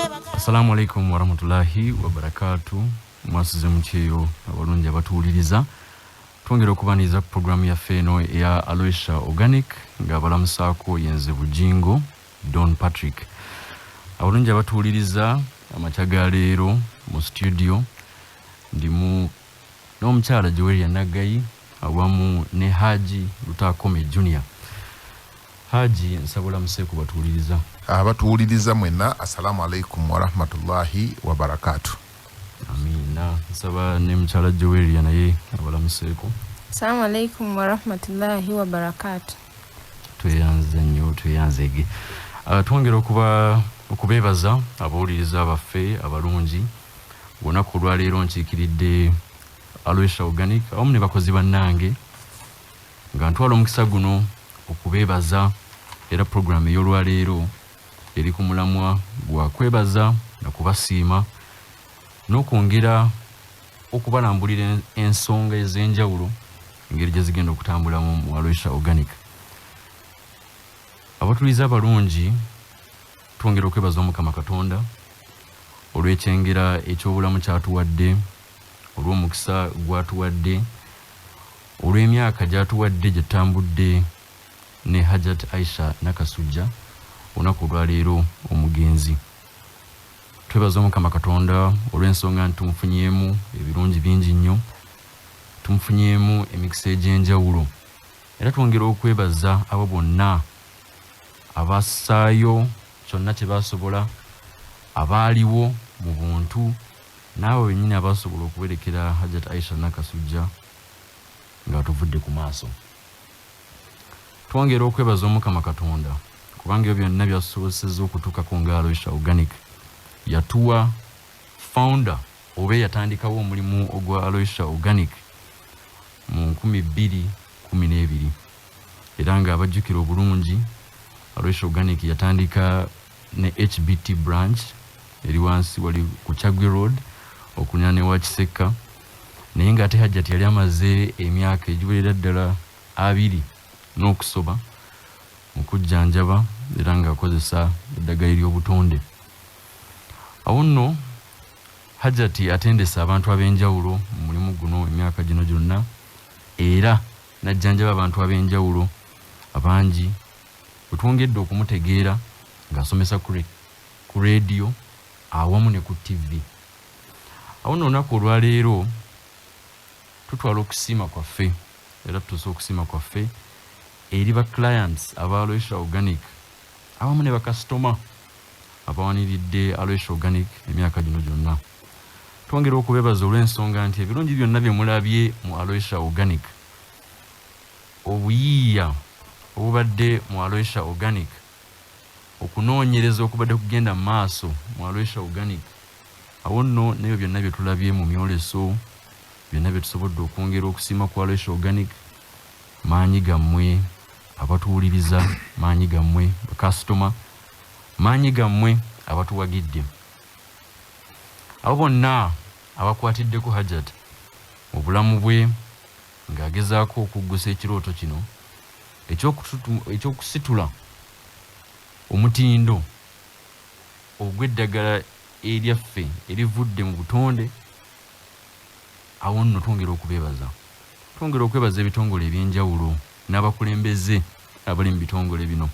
Assalamu alaikum warahmatullahi wabarakatuh. Mwasize mcheyo abalungi abatuwuliriza. Twongera okubaniriza ku programu yaffe eno eya Aloysia Organic nga balamusaako yenze Bujingo Don Patrick. Abalungi abatuwuliriza amakya ga leero mu studio ndimu n'omukyala Joelia Nagayi awamu ne Haji Lutakome Junior. Haji nsabula museku batuwuliriza. Abatuwuliriza mwena assalamu alaikum warahmatullahi wabarakatuh. Amina. Nsaba ne mukyala Joelia naye abalamuseeko. Assalamu alaikum warahmatullahi wabarakatuh. Tweyanze nnyo tweyanzege. Twongera okubeebaza abawuliriza abaffe abalungi olunaku olwaleero nkiikiridde Aloysia Organic awamu ne bakozi bannange nga ntwala omukisa guno okubeebaza era programu ey'olwaleero eri ku mulamwa gwa kwebaza na kubasiima n'okwongera okubalambulira ensonga ez'enjawulo engeri gye zigenda okutambulamu mu Aloysia Organic. Abatuliza abalungi twongera okwebaza Omukama Katonda olw'ekyengera eky'obulamu kyatuwadde, olw'omukisa gwatuwadde, olw'emyaka gyatuwadde gye tutambudde ne Hajat Aisha Nakasujja olunaku olwaleero omugenzi. Twebaza Omukama Katonda olw'ensonga nti tumufunyeemu ebirungi bingi nnyo, tumufunyeemu emikisa egy'enjawulo, era twongera okwebaza abo bonna abassaayo kyonna kye basobola, abaaliwo mu buntu n'abo bennyini abasobola okuberekera Hajat Aisha Nakasujja nga tuvudde ku maaso. Twongera okwebaza Omukama Katonda kubanga ebyo byonna byasobozesezza okutuukako nga Aloysia Organic. Yatuwa founder oba yatandikawo omulimu ogwa Aloysia Organic mu 2012 era nga abajjukira obulungi Aloysia Organic yatandika ne HBT branch eri wansi wali ku Chagwe Road okunyane wa Kiseka, naye nga ate Hajjati yali amaze emyaka egiwerera ddala 2 n'okusoba mu kujjanjaba era nga akozesa eddagala ery'obutonde. Awo nno Hajjati atendesa abantu ab'enjawulo mu mulimu guno emyaka gino gyonna era najjanjaba abantu ab'enjawulo abangi. Twongedde okumutegeera ng'asomesa ku radio awamu ne ku TV. Awo nno olunaku olwaleero tutwala okusiima kwaffe era tutuuse okusiima kwaffe eri ba clients aba Aloysia Organic awamu ne bakasitoma abawaniridde Aloysia Organic emyaka gino gyonna. Twongera okubeebaza olw'ensonga nti ebirungi byonna bye mulabye mu Aloysia Organic, obuyiiya obubadde mu Aloysia Organic, okunoonyereza okubadde kugenda mu maaso mu Aloysia Organic, awo nno n'ebyo byonna bye tulabye mu myoleso, byonna bye tusobodde okwongera okusiima ku Aloysia Organic. Maanyi gammwe abatuwuliriza, maanyi gammwe bakasitoma, maanyi gammwe abatuwagidde, abo bonna abakwatiddeko Hajat mu bulamu bwe ng'agezaako okuggusa ekirooto kino ekyokusitula omutindo ogw'eddagala eryaffe erivudde mu butonde. Awo nno twongera okubeebaza, twongera okwebaza ebitongole ebyenjawulo n'abakulembeze abali mu bitongole bino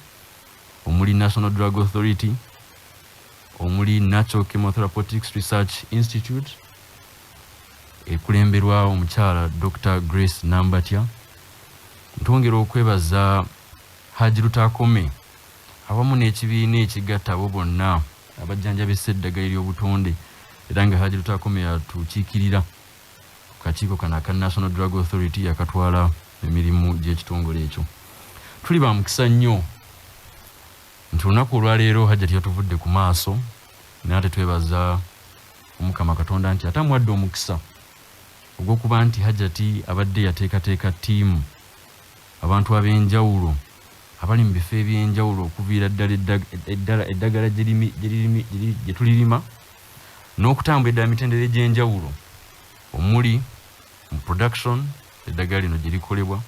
omuli National Drug Authority, omuli Natural Chemotherapeutics Research Institute ekulemberwa omukyala Dr. Grace Nambatya. Twongera okwebaza Haji Lutakome awamu n'ekibiina ekigatta abo bonna abajjanjabisa eddagala ery'obutonde era nga Haji Lutakome yatukiikirira ku kakiiko kano aka National Drug Authority yakatwala emirimu gy'ekitongole ekyo. Tuli ba mukisa nnyo nti olunaku olwaleero Hajjati yatuvudde ku maaso, naye ate twebaza Omukama Katonda nti atamuwadde omukisa ogw'okuba nti Hajjati abadde yateekateeka ttiimu abantu ab'enjawulo abali mu bifo eby'enjawulo okuviira ddala eddagala gye tulirima n'okutambula eddala mitendera egy'enjawulo omuli mu production eddagala lino gye likolebwa,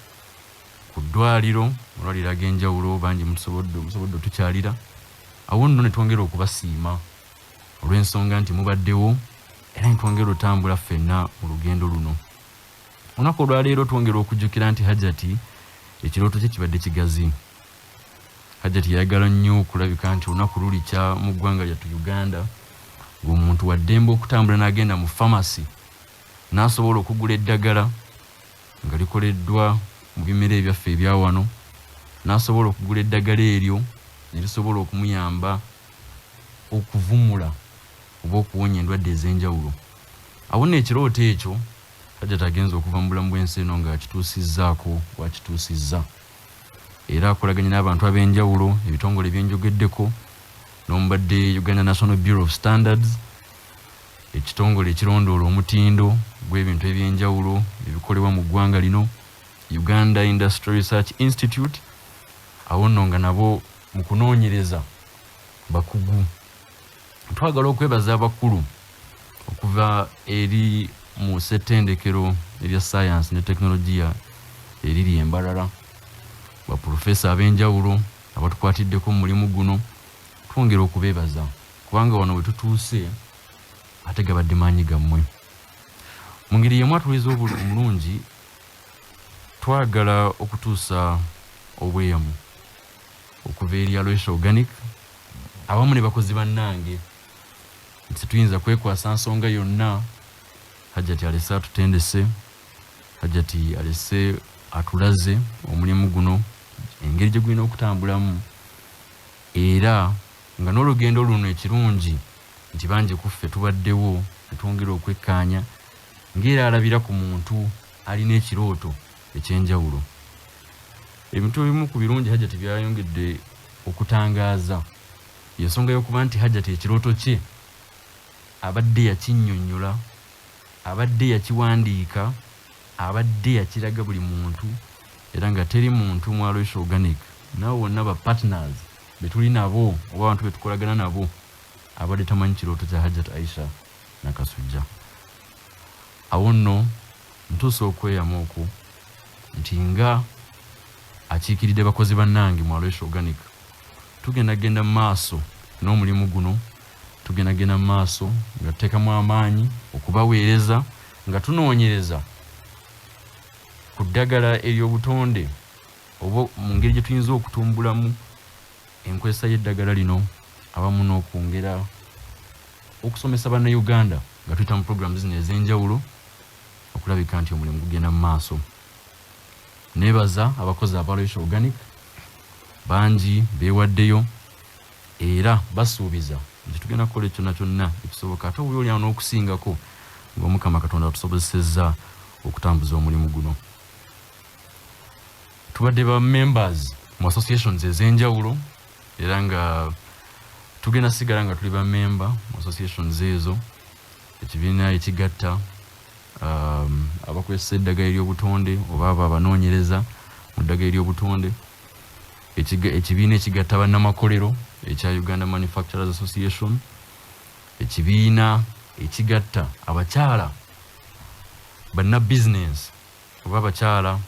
ku ddwaliro amalwaliro ag'enjawulo bangi musobodde tukyalira. Awo nno ne twongera okubasiima olw'ensonga nti mubaddewo era ntwongera otambula ffenna mu lugendo luno. Olunaku olwaleero twongera okujjukira nti Hajjati ekirooto kye kibadde kigazi. Hajjati yayagala nnyo okulabika nti olunaku lulikya mu ggwanga lyattu Uganda ng'omuntu wa ddembe okutambula n'agenda mu famasi n'asobola okugula eddagala nga likoleddwa mu bimera ebyaffe ebya wano, n'asobola okugula eddagala eryo ne lisobola okumuyamba okuvumula oba okuwonya endwadde ez'enjawulo. Awo nno ekirooto ekyo Hajjati agenza okuva mu bulamu bw'ensi eno ng'akituusizzaako bw'akituusizza. Era akolaganye n'abantu ab'enjawulo, ebitongole byenjogeddeko, n'omubadde Uganda National Bureau of Standards, ekitongole ekirondoola omutindo gw'ebintu eby'enjawulo ebikolebwa mu ggwanga lino, Uganda Industry Research Institute. Awo nno nga nabo mu kunoonyereza bakugu. Twagala okwebaza abakulu okuva eri mu ssettendekero erya science ne teknologiya eriri e Mbarara, baprofesa ab'enjawulo abatukwatiddeko mu mulimu guno. Twongera okubeebaza kubanga wano we tutuuse ate gabadde maanyi gammwe. Mu ngeri yemu atuliza omulungi, twagala okutuusa obweyamo okuva eri Aloysia Organic awamu ne bakozi bannange nti tuyinza kwekwasa nsonga yonna Hajjati alese atutendese, Hajjati alese atulaze omulimu guno engeri gye gulina okutambulamu, era nga n'olugendo luno ekirungi nti bangi kuffe tubaddewo ne twongera okwekkaanya ng'era alabira ku muntu alina ekirooto ekyenjawulo. Ebintu ebimu ku birungi Hajjati byayongedde okutangaaza y'ensonga y'okuba nti Hajjati ekirooto kye abadde yakinnyonnyola, abadde yakiwandiika, abadde yakiraga buli muntu, era nga teri muntu mu Aloysia Organic nabo bonna ba partners betuli nabo oba abantu betukolagana nabo abadde tamanyi kirooto kya Hajjati Aisha Nakasujja. Awo nno ntuusa okweyama okwo nti nga akiikiridde bakozi bannange mu Aloysia Organic tugenda maaso n'omulimu guno, tugenda maaso nga tuteekamu amaanyi okubaweereza nga tunoonyereza ku ddagala ery'obutonde oba mu ngeri gye tuyinza okutumbulamu enkozesa y'eddagala lino, abamu n'okwongera okusomesa bannayuganda nga tuyita mu programs zino ez'enjawulo okulabika nti omulimu gugenda mu maaso. Neebaza abakozi aba Aloysia Organic, bangi beewaddeyo era basuubiza nti tugenda kukola kyonna kyonna ekisoboka ate obubi olyawo n'okusingako ng'Omukama Katonda atusobozesezza okutambuza omulimu guno. Tubadde ba members mu associations ez'enjawulo era nga tugenda sigala nga tuli ba member mu associations ezo, ekibiina ekigatta abakozesa eddagala ery'obutonde oba abo abanoonyereza mu ddagala ery'obutonde, ekibiina ekigatta bannamakolero ekya Uganda Manufacturers Association, ekibiina ekigatta abakyala banna business oba abakyala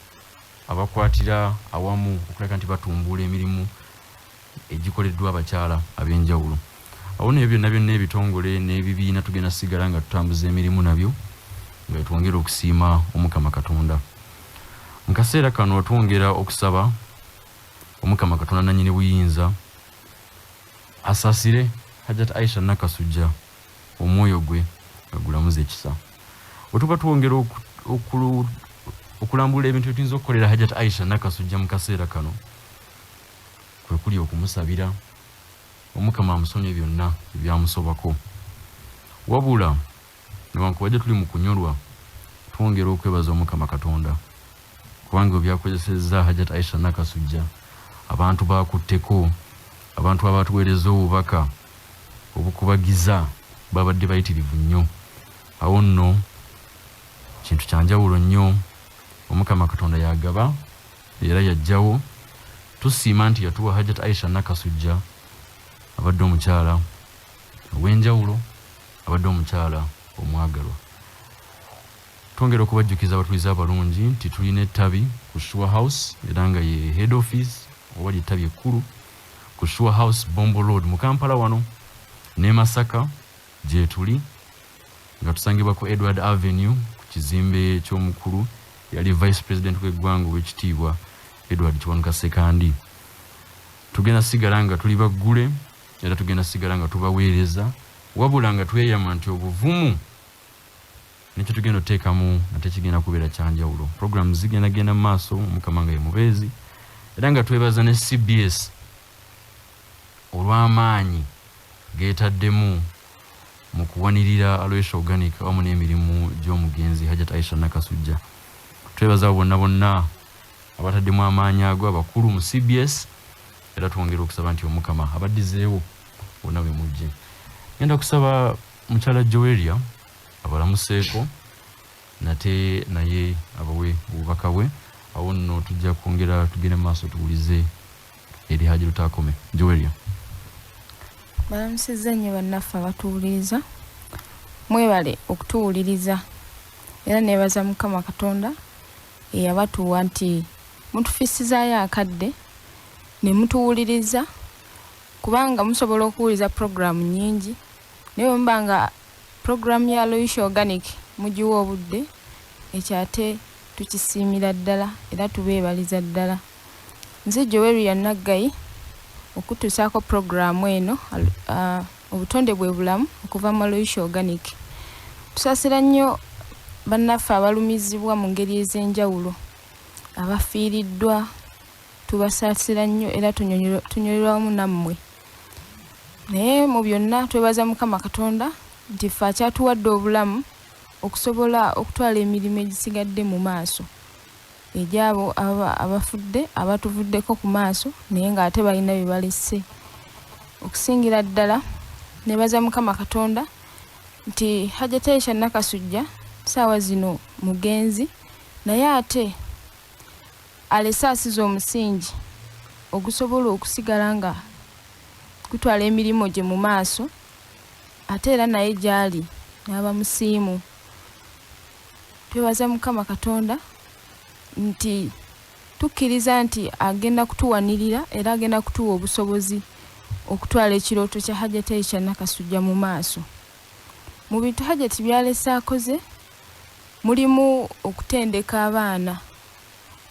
abakwatira awamu okulaga nti batumbula emirimu egikoleddwa abakyala ab'enjawulo. Awo n'ebyo byonna ebitongole n'ebibiina tugenda sigala nga tutambuza emirimu nabyo nga twongera okusiima Omukama Katonda. Mu kaseera kano twongera okusaba Omukama Katonda nannyini buyinza asaasire Hajjati Aisha Nakasujja omwoyo gwe nga gulamuza ekisa. Bwe tuba twongera okulambula ebintu byetuyinza okukolera Hajjati Aisha Nakasujja mu kaseera kano kwe kuli okumusabira Omukama amusonye byonna ebyamusobako. Wabula newankubadde tuli mu kunyolwa, twongera okwebaza Omukama Katonda kubanga byakozesezza Hajjati Aisha Nakasujja, abantu bakutteko, abantu abatuweereza obubaka obukubagiza babadde bayitirivu nnyo. Awo nno kintu kyanjawulo nnyo Omukama Katonda yagaba era yajjawo. Tusiima nti yatuwa Hajjati Aisha Nakasujja abadde omukyala ow'enjawulo, abadde omukyala omwagalwa. Twongera okubajjukiza abatuliza abalungi nti tulina ettabi ku Shua House era nga ye head office oba ly'ettabi ekkulu ku Shua House Bombo Road mu Kampala wano, ne Masaka gye tuli nga tusangibwa ku Edward Avenue ku kizimbe ky'omukulu yali Vice President w'eggwanga ow'ekitiibwa Edward Kiwanuka Sekandi. Tugenda sigala nga tuli baggule era tugenda sigala nga tubaweereza wabula nga tweyama nti obuvumu nekyo tugenda oteekamu ate kigenda kubeera kyanjawulo. Program zigenda genda mu maaso Mukama nga ye mubeezi era nga twebaza ne CBS olw'amaanyi geetaddemu mu kuwanirira Aloysia Organic wamu n'emirimu gy'omugenzi Hajjat Aisha Nakasujja. Twebaza bonna abataddemu amaanyi ago abakulu mu CBS era twongera okusaba nti Omukama abaddizeewo bonna be mujje. Ngenda kusaba mukyala Joelia abalamuseeko nate naye abawe obubaka bwe awo nno tujja kwongera tugende maaso tuwulize eri Haji Lutakome. Joelia. Balamusizza nnyo bannaffe abatuwuliriza, mwebale okutuwuliriza era neebaza Mukama Katonda eyabatuwa nti mutufisizaayo akadde ne mutuwuliriza, kubanga musobola okuwuliza programu nyingi naye bwe nga programu ya Aloysia Organic mugiwa obudde ekyate tukisiimira ddala era tubeebaliza ddala. Nze Joelia Naggayi okutuusaako programu eno obutonde bwe bulamu okuva mu Aloysia Organic. Tusaasira nnyo bannaffe abalumizibwa mu ngeri ez'enjawulo, abafiiriddwa tubasaasira nnyo era tunyoleramu nammwe. Naye mu byonna twebaza Mukama Katonda nti ffe akyatuwadde obulamu okusobola okutwala emirimu egisigadde mu maaso egyabo abafudde abatuvuddeko ku maaso naye ng'ate balina bye balese. Okusingira ddala nebaza Mukama Katonda nti Hajjat Aisha Nakasujja saawa zino mugenzi naye ate alese asiza omusingi ogusobola okusigala nga kutwala emirimu gye mu maaso ate era naye gyali n'aba musiimu. Twebaza Mukama Katonda nti tukkiriza nti agenda kutuwanirira era agenda kutuwa obusobozi okutwala ekirooto kya Hajjat Aisha Nakasujja mu maaso. Mu bintu Hajjat byalese akoze mulimu okutendeka abaana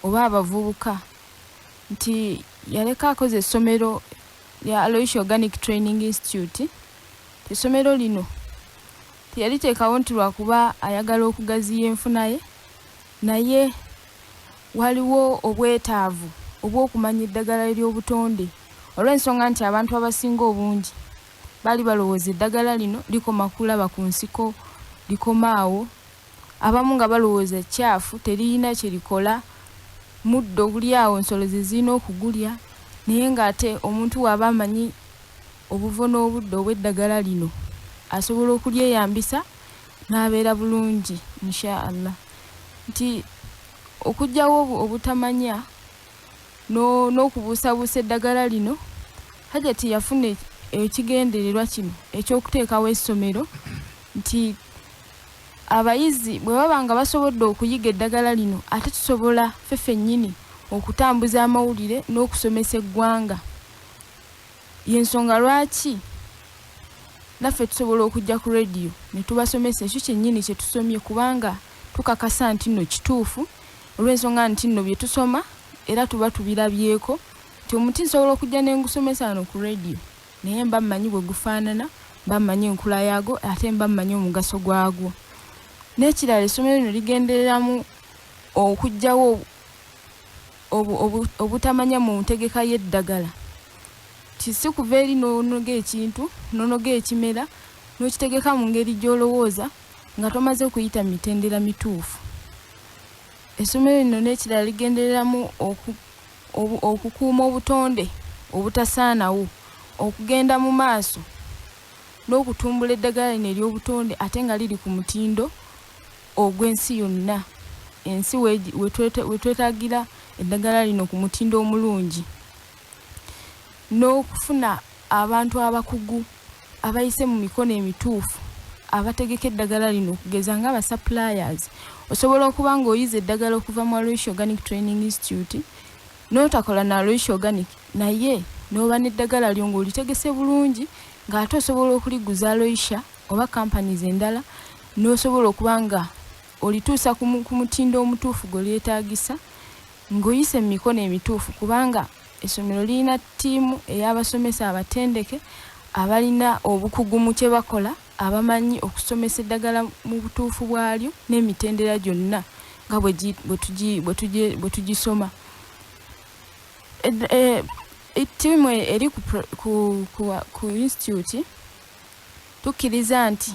oba abavubuka, nti yaleka akoze essomero lya Aloysia Organic Training Institute. Essomero lino tiyaliteekawo nti lwakuba ayagala okugaziya enfuna ye, naye waliwo obwetaavu obw'okumanya eddagala ery'obutonde olw'ensonga nti abantu abasinga obungi bali balowooza eddagala lino likoma kulaba ku nsiko, likomaawo. Abamu nga balowooza kyafu teriyina kye likola, muddo guli awo ensolo ze zirina okugulya, naye ng'ate omuntu waba amanyi obuvo n'obudde obw'eddagala lino asobola okulyeyambisa n'abeera bulungi inshaallah. Nti okujjawo obutamanya n'okubuusabuusa eddagala lino, Hajjat yafuna ekigendererwa kino eky'okuteekawo essomero nti abayizi bwe baba nga basobodde okuyiga eddagala lino ate tusobola ffeffe nnyini okutambuza amawulire n'okusomesa eggwanga. Y'ensonga lwaki naffe tusobola okujja ku radio ne tubasomesa ekyo kyennyini kye tusomye, kubanga tukakasa nti nno kituufu olw'ensonga nti nno bye tusoma era tuba tubirabyeko nti omuti nsobola okujja ne ngusomesa wano ku radio naye mba mmanyi bwe gufaanana, mba mmanyi enkula yaago ate mba mmanyi omugaso gwagwo. N'ekirala essomero lino ligendereramu okujjawo obutamanya mu ntegeka y'eddagala. Kisi kuva eri n'onoga ekintu n'onoga ekimera n'okitegeka mu ngeri gy'olowooza nga tomaze kuyita mitendera mituufu. Essomero lino n'ekirala ligendereramu okukuuma obutonde obutasaanawo, okugenda mu maaso n'okutumbula eddagala lino ery'obutonde ate nga liri ku mutindo ogw'ensi yonna. Ensi wetwetaagira eddagala lino ku mutindo omulungi, n'okufuna abantu abakugu abayise mu mikono emituufu abategeka eddagala lino okugeza nga suppliers. Osobola okuba ng'oyize eddagala okuva mu Aloysia Organic Training Institute n'otakola na Aloysia Organic naye n'oba n'eddagala lyo ng'olitegese bulungi ng'ate osobola okuliguza Aloysia oba companies endala n'osobola okuba nga olituusa ku mutindo omutuufu gwe lyetaagisa ng'oyise mu mikono emituufu, kubanga essomero lirina ttiimu ey'abasomesa abatendeke abalina obukugu mu kye bakola, abamanyi okusomesa eddagala mu butuufu bwalyo n'emitendera gyonna nga bwe tugisoma. Ttiimu eri ku institute tukkiriza nti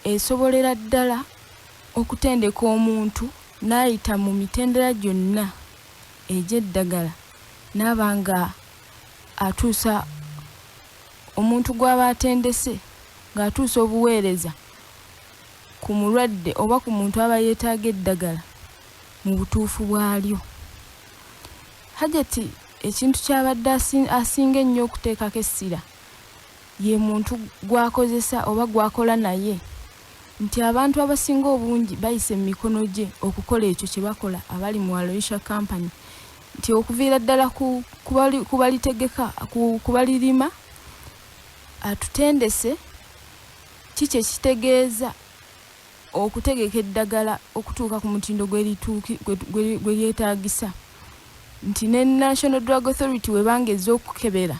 esobolera ddala okutendeka omuntu n'ayita mu mitendera gyonna egy'eddagala n'aba nga atuusa omuntu gw'aba atendese ng'atuusa obuweereza ku mulwadde oba ku muntu aba yeetaaga eddagala mu butuufu bwalyo. Hajati ekintu ky'abadde asinga ennyo okuteekako essira ye muntu gwakozesa oba gwakola naye, nti abantu abasinga obungi bayise mu mikono gye okukola ekyo kye bakola abali mu Aloysia Company, nti okuviira ddala kubalitegeka kubalirima atutendese kiki ekitegeeza okutegeka eddagala okutuuka ku mutindo gwe lyetaagisa, nti ne National Drug Authority webangeza okukebera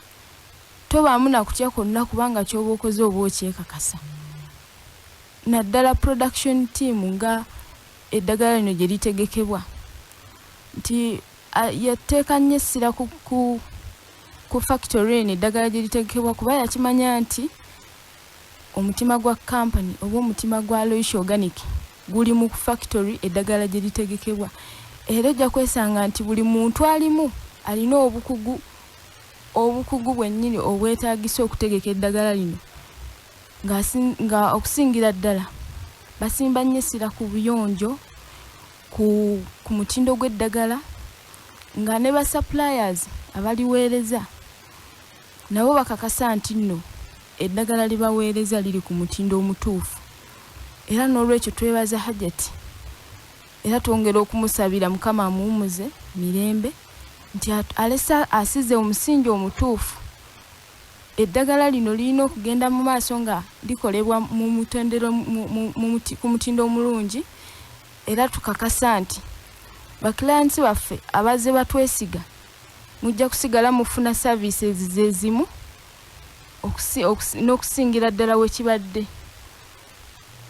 tobaamu nakutya konna kubanga kyoba okoze oba okyekakasa. Naddala production team nga eddagala lino gye litegekebwa nti yateeka nnyo essira ku factory eno eddagala gye litegekebwa, kuba yakimanya nti omutima gwa company oba omutima gwa Aloysia Organic guli mu factory eddagala gye litegekebwa. Era ojja kwesanga nti buli muntu alimu alina obukugu bwennyini obwetaagisa okutegeka eddagala lino, nga okusingira ddala basimba nnyo essira ku buyonjo, ku mutindo gw'eddagala, nga ne ba suppliers abaliweereza nabo bakakasa nti nno eddagala libaweereza liri ku mutindo omutuufu. Era n'olwekyo twebaza Hajati era twongera okumusabira Mukama amuwumuze mirembe nti alesa asize omusingi omutuufu. Eddagala lino lirina okugenda mu maaso nga likolebwa ku mutindo omulungi, era tukakasa nti baklients baffe abaze batwesiga mujja kusigala mufuna services zezimu n'okusingira ddala wekibadde.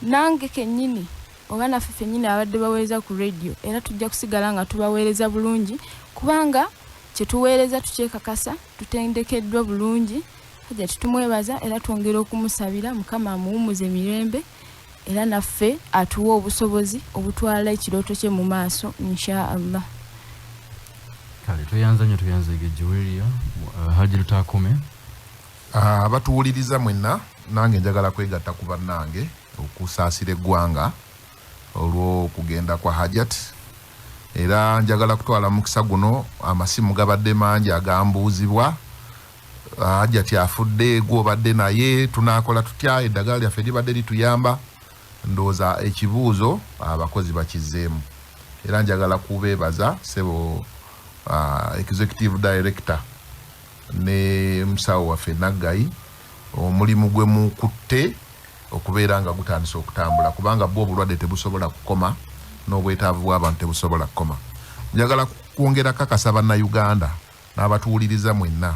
Nange kennyini oba naffe ffennyini abadde baweereza ku radio era tujja kusigala nga tubaweereza bulungi, kubanga kye tuweereza tukyekakasa tutendekeddwa bulungi. Hajja tutumwebaza era twongera okumusabira Mukama amuwumuze mirembe era naffe atuwa obusobozi obutwala ekirooto kye mu maaso insha Allah. Kale tuyanza Gejuweria Haji Lutakome. Abatuwuliriza mwenna nange njagala kwegatta ku bannange okusaasira eggwanga olw'okugenda kwa Hajat, era njagala kutwala mukisa guno amasimu gabadde mangi agambuuzibwa. Hajat afudde gw'obadde naye tunaakola tutya, eddagala lyaffe libadde lituyamba. Ndowooza ekibuuzo abakozi bakizzeemu, era njagala kubeebaza sebo executive director ne musawo waffe Naggayi omulimu gwe mukutte okubeera nga gutandise okutambula, kubanga bwo obulwadde tebusobola kukoma n'obwetaavu bw'abantu tebusobola kukoma. Njagala kwongera kakasa bannayuganda n'abatuwuliriza mwenna,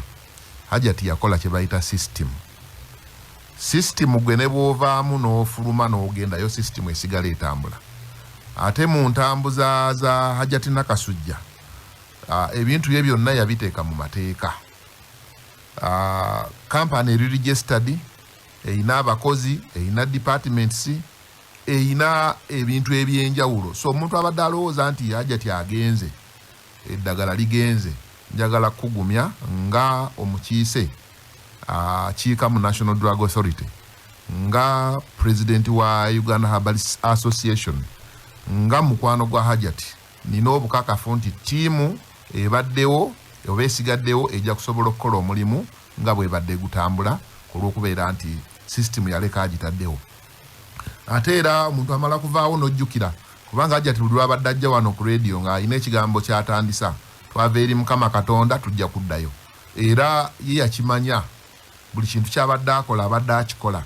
Hajati yakola kye bayita system gwe ne bw'ovaamu n'ofuluma n'ogendayo system esigala etambula. Ate mu ntambuza za Hajati Nakasujja ebintu bye byonna yabiteeka mu mateeka. Company eri registered, eyina abakozi, eyina departments, eyina ebintu ebyenjawulo. So omuntu abadde alowooza nti Hajati agenze, eddagala ligenze, njagala kugumya nga omukiise kiika mu National Drug Authority, nga president wa Uganda Herbal Association, nga mukwano gwa Hajati, nina obukakafu nti tiimu ebaddewo oba esigaddewo ejja kusobola okukola omulimu nga bwebadde gutambula olw'okubeera nti system yaleka agitaddewo. Ate era omuntu amala kuvaawo n'ojjukira, kubanga Hajati buli lwabadde ajja wano ku radio nga alina ekigambo ky'atandisa, twava eri Mukama Katonda tujja kuddayo. Era ye yakimanya buli kintu ky'abadde akola abadde akikola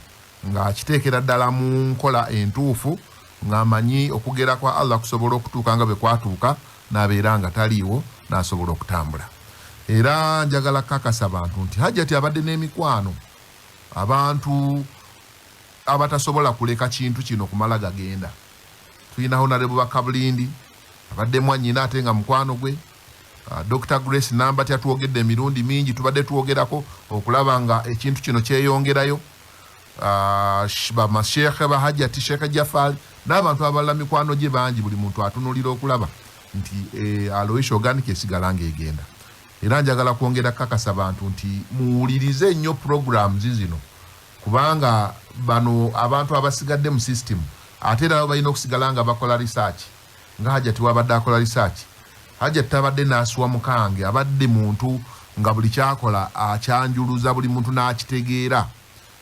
nga akiteekera ddala mu nkola entuufu ng'amanyi okugera kwa Allah kusobola okutuuka nga bwe kwatuuka n'abeera nga taliiwo n'asobola okutambula. Era njagala kakasa abantu nti Hajjati abadde n'emikwano, abantu abatasobola kuleka kintu kino kumala gagenda. Tulina Honorable Bakabulindi abadde mwannyina ate nga mukwano gwe. Dr. Grace Namba twogedde emirundi mingi tubadde tuwogerako okulaba nga ekintu kino kyeyongerayo. Bamasheekhe ba Hajjati Sheikh Jafari n'abantu abalala mikwano gye bangi, buli muntu atunulira okulaba nti Alois Organic esigala ng'egenda. Era njagala kwongera kakasa abantu nti muwulirize nnyo programs zino, kubanga bano abantu abasigadde mu system ate era balina okusigala nga bakola research. Nga Hajjati wabadde akola research, Hajjati tabadde n'aswa mukange, abadde muntu nga buli kyakola akyanjuluza, buli muntu n'akitegeera.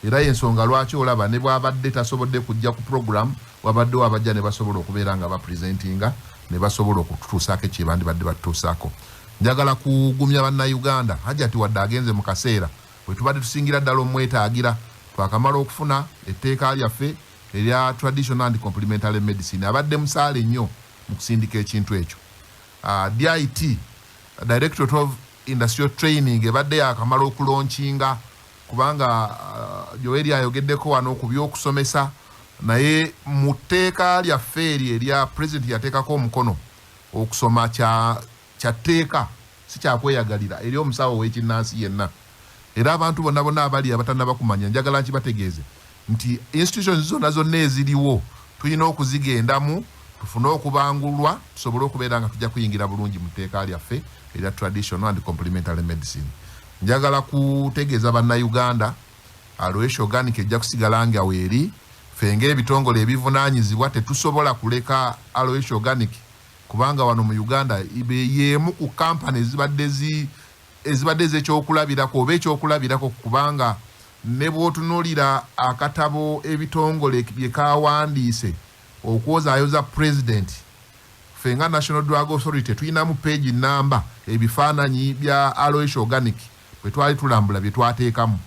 Era y'ensonga lwaki olaba ne bw'abadde tasobodde kujja ku program, wabadde wabajja ne basobola okubeera nga bapresentinga ne basobola okututuusaako ekyebandi badde batutuusaako. Njagala kugumya bannayuganda, Hajjati wadde agenze mu kaseera bwe tubadde tusingira ddala omwetaagira, twakamala okufuna etteeka lyaffe erya traditional and complementary medicine, abadde musaale nnyo mu kusindika ekintu ekyo. DIT, Directorate of Industrial Training, ebadde yakamala okulonkinga, kubanga Joeri ayogeddeko wano ku by'okusomesa, naye mu tteeka lyaffe erya President yateekako omukono okusoma kyatteeka, si kyakweyagalira eri omusawo w'ekinnansi yenna. Era abantu bonna bonna abali abatannaba kumanya, njagala nkibategeeze nti institutions zonna eziriwo tulina okuzigendamu, tufune okubangulwa, tusobole okubeera nga tujja kuyingira bulungi mu tteeka lyaffe erya traditional and complementary medicine. Njagala kutegeeza bannayuganda, Alois Organic ejja kusigala nga weeri. Ffe ng'ebitongole ebivunaanyizibwa tetusobola kuleka Alois Organic, kubanga wano mu Uganda y'emu ku kampani ezibadde ez'ekyokulabirako oba ekyokulabirako, kubanga ne bw'otunuulira akatabo ebitongole bye kawandiise okwozaayoza president, ffe nga National Drug Authority tulinamu page namba ebifaananyi bya Alois Organic bwe twali tulambula bye twateekamu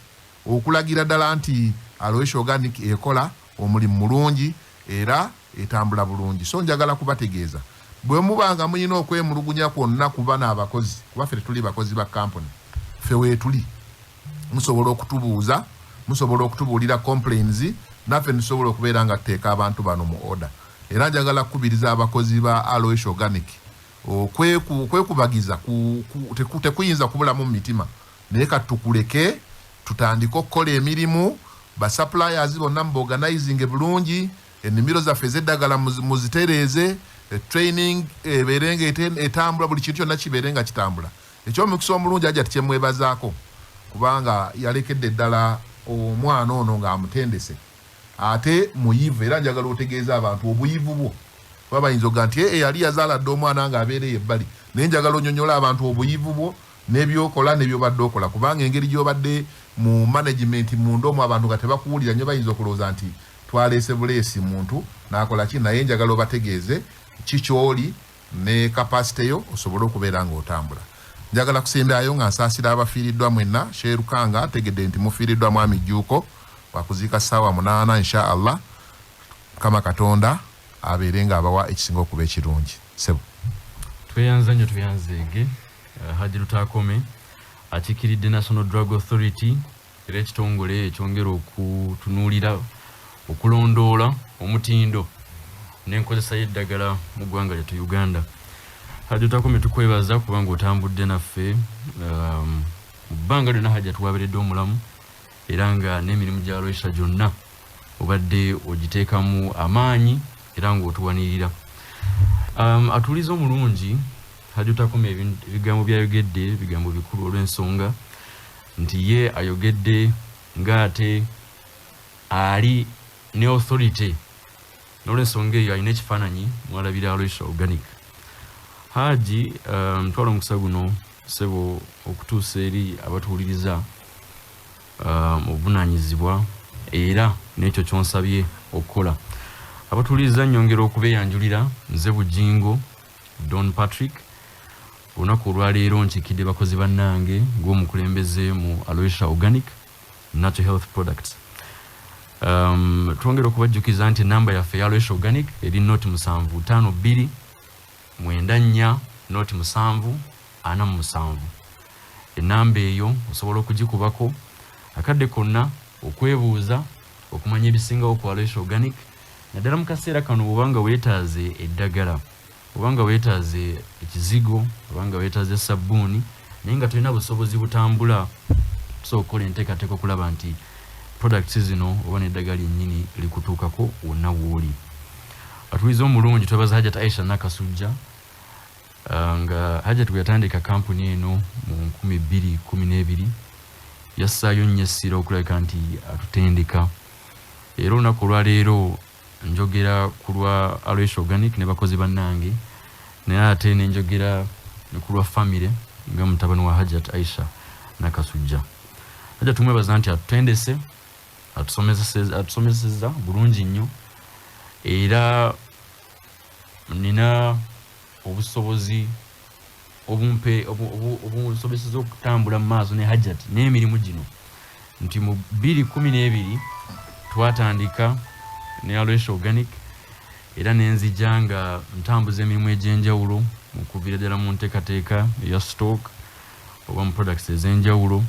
okulagira ddala nti Alois Organic ekola omulimu mulungi era etambula bulungi. So njagala kubategeeza, bwe mubanga muyina okwemulugunya kwonna kuba n'abakozi, kuba ffe tuli bakozi ba kampuni, ffe weetuli musobola okutubuuza, musobola okutubuulira complaints, naffe tusobola okubeera nga tuteeka abantu bano mu order. Era njagala kukubiriza abakozi ba Alois Organic okwekubagiza tekuyinza kubulamu mu mitima, naye katukuleke tutandike okukola emirimu, ba suppliers bonna mu organizing bulungi, ennimiro zaffe ez'eddagala muzitereeze, training ebeerenga etambula, buli kintu kyonna kibeerenga kitambula. Eky'omukisa omulungi Hajjati kyemwebazaako, kubanga yalekedde ddala omwana ono ng'amutendese ate muyivu. Era njagala otegeeza abantu obuyivu bwo, kuba bayinza oga nti yali yazaaladde omwana ng'abeereyo ebbali, naye njagala onyonyola abantu obuyivu bwo n'ebyokola n'ebyobadde okola, kubanga engeri gy'obadde mu management munda omwo abantu nga tebakuwulira nnyo, bayinza okulowooza nti twaleese buleesi muntu n'akola ki. Naye njagala obategeeze kikyoli ne kapasite yo osobole okubeera ng'otambula. Njagala kusembayo nga nsaasira abafiiriddwa mwenna. Sherukanga tegedde nti mufiiriddwa mwami Jjuuko wakuziika ssaawa 8 insha Allah. Kama Katonda abeere nga abawa ekisinga okuba ekirungi. Sebo tweyanza nnyo, tuyanzeege. Hajji Lutakome akikiridde National Drug Authority era ekitongole ekyongera okutunuulira okulondoola omutindo n'enkozesa y'eddagala mu ggwanga lyattu Uganda. Hajji Lutakome tukwebaza kubanga otambudde naffe mu bbanga lyonna. Hajji tuwaberedde omulamu era nga n'emirimu gya Alois gyonna obadde ogiteekamu amaanyi era ng'otuwanirira. Atuuliza omulungi Hajji Lutakome ebigambo byayogedde bigambo bikulu olw'ensonga nti ye ayogedde ng'ate ali ne authority, n'olw'ensonga eyo alina ekifaananyi mwalabira Alois Organic. Hajji ntwala omukisa guno sebo okutuusa eri abatuwuliriza obuvunaanyizibwa era n'ekyo kyonsabye okukola. Abatuwuliriza nnyongera okubeeyanjulira, nze Bujingo Don Patrick, olunaku olwaleero nkikidde bakozi bannange ng'omukulembeze mu Alois Organic Natural Health Products. Twongera okubajjukiza nti namba yaffe ya Aloysia Organic eri noti 752 94 noti 747. Enamba eyo osobola okugikubako akadde konna okwebuuza okumanya ebisingawo ku Aloysia Organic. Naddala mu kaseera kano obanga weetaaze eddagala, obanga weetaaze ekizigo, obanga weetaaze sabbuuni naye nga tulina busobozi butambula, so okola enteekateeka okulaba nti products zino oba n'eddagala lyennyini likutuukako wonna w'oli. Atuliza omulungi twebaza Hajjat Aisha Nakasujja nga Hajjat bwe yatandika kampuni eno mu 2012 yassaayo nnyo essira okulabika nti atutendeka. Era olunaku olwaleero njogera ku lwa Aloysia Organic ne bakozi bannange, naye ate ne njogera ne ku lwa family nga mutabani wa Hajjat Aisha Nakasujja. Hajjat tumwebaza nti atutendese, atusomeseza bulungi nnyo, era nina obusobozi obusobozesa okutambula mu maaso ne Hajjat n'emirimu gino nti mu 2012 twatandika ne Aloysia Organic, era nenzija nga ntambuza emirimu egy'enjawulo mu kuviira ddala mu nteekateeka eya stock oba mu products ez'enjawulo,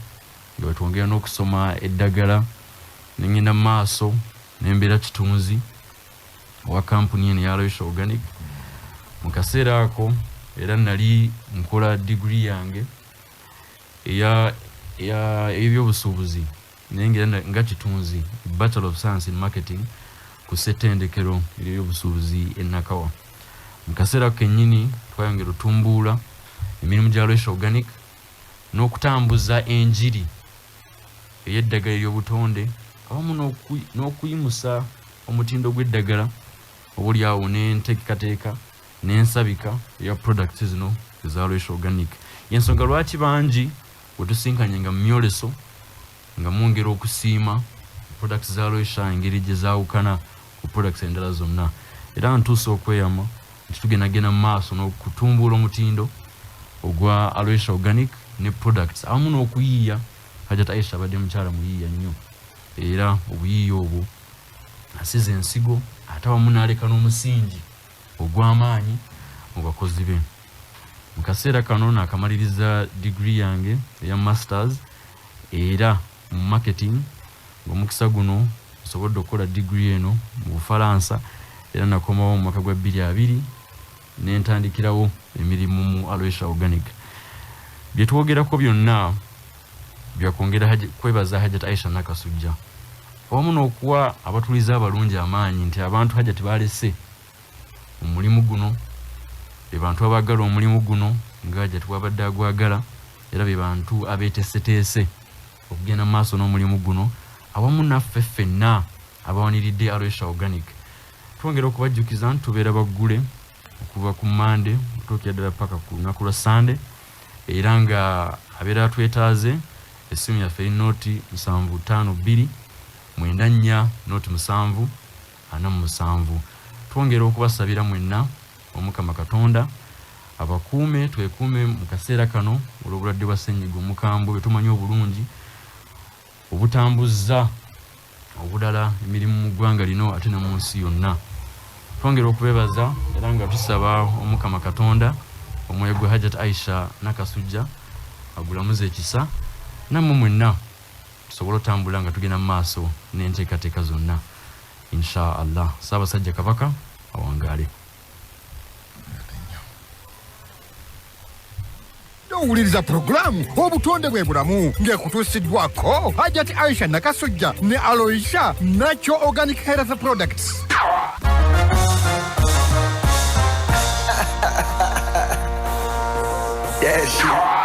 nga twongera n'okusoma eddagala nengenda mu maaso n'embeera kitunzi owa kampuni eno ya Aloysia Organic. Mu kaseera ako era nali nkola degree yange ey'ebyobusuubuzi naye nga kitunzi, Bachelor of Science in Marketing ku ssettendekero ery'ebyobusuubuzi e Nakawa. Mu kaseera kennyini twayongera otumbuula emirimu gya Aloysia Organic n'okutambuza enjiri ey'eddagala ery'obutonde awamu n'okuyimusa omutindo gw'eddagala obuli awo n'enteekateeka n'ensabika eya products zino eza Aloysia Organic. Yensonga lwaki bangi bwe tusinkanye nga mu myoleso nga mwongera okusiima products za Aloysia engeri gye zaawukana ku products endala zonna, era ntuusa okweyama nti tugendagenda mu maaso n'okutumbula omutindo ogwa Aloysia Organic ne products awamu n'okuyiiya. Hajjat Aisha abadde mukyala muyiiya nnyo, era obuyiiya obwo asize ensigo ate awamu n'aleka n'omusingi ogw'amaanyi mu bakozi be. Mu kaseera kano nakamaliriza degree yange eya masters era mu marketing, ng'omukisa guno nsobodde okukola degree eno mu Bufalansa, era nakomawo mu mwaka gwa 2020 n'entandikirawo emirimu mu Aloysia Organic. Bye twogerako byonna byakwongera kwebaza Hajjat Aisha Nakasujja awamu n'okuwa abatuliza abalungi amaanyi nti abantu Hajjat balese omulimu guno, be bantu abaagala omulimu guno nga Hajjat bw'abadde agwagala, era be bantu abeeteeseteese okugenda mu maaso n'omulimu guno awamu naffe ffenna abawaniridde Aloysia Organic. Twongera okubajjukiza nti tubeera baggule okuva ku Monday okutuukira ddala paka ku lunaku lwa Sunday, era nga abeera atwetaaze essimu yaffe eri noti 752 94 noti 747. Twongera okubasabira mwenna Omukama Katonda abakuume, twekuume mu kaseera kano olw'obulwadde bwa ssennyiga omukambwe bwe tumanyi obulungi obutambuza obulala emirimu mu ggwanga lino ate ne mu nsi yonna. Twongera okubebaza era nga tusaba Omukama Katonda omwoyo gwa Hajjat Aisha Nakasujja agulamuze ekisa, nammwe mwenna tusobola otambula nga tugenda mu maaso n'enteekateeka zonna insha Allah. Ssaabasajja Kabaka awangaale. Owuliriza programu obutonde bwe bulamu ng'ekutuusiddwako Hajjat Aisha Nakasujja ne Aloysia Natural Organic Health Products. Yeah, shit.